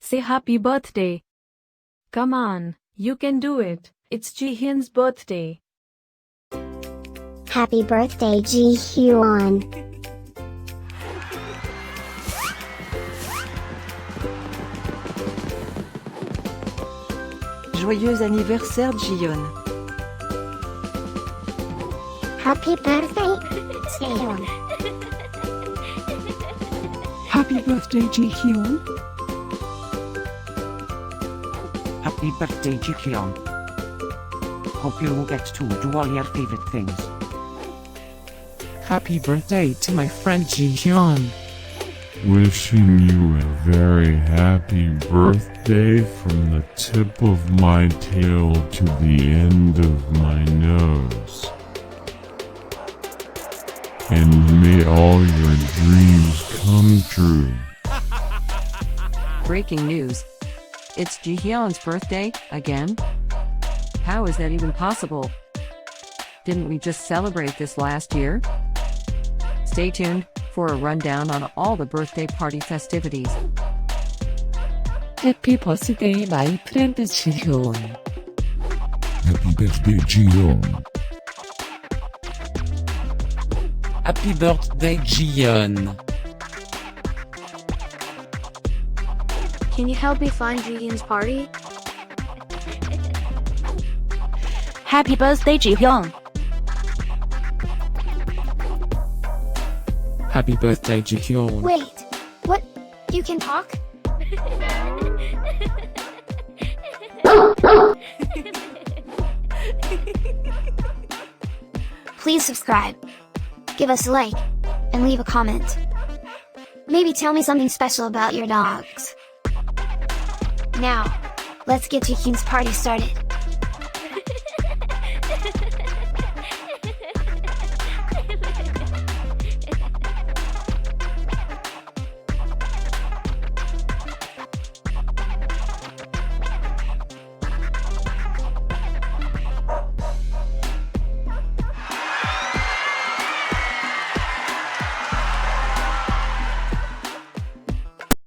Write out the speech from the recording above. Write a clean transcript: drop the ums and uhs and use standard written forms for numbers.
Say happy birthday. Come on, you can do it. It's Jihyeon's birthday. Happy birthday, Jihyeon. Joyeux anniversaire, Jihyeon. Happy birthday, Jihyeon. Happy birthday, Jihyeon. Happy birthday, Jihyeon. Hope you get to do all your favorite things. Happy birthday to my friend Jihyeon. Wishing you a very happy birthday from the tip of my tail to the end of my nose. And may all your dreams come true. Breaking news. It's Jihyeon's birthday, again? How is that even possible? Didn't we just celebrate this last year? Stay tuned for a rundown on all the birthday party festivities. Happy birthday, my friend Jihyeon. Happy birthday, Jihyeon. Happy birthday, Jihyeon. Can you help me find Jihyeon's party? Happy birthday, Jihyeon. Happy birthday, Jihyeon. Wait, what? You can talk? Please subscribe, give us a like, and leave a comment. Maybe tell me something special about your dogs. Now, let's get Jihyeon's party started.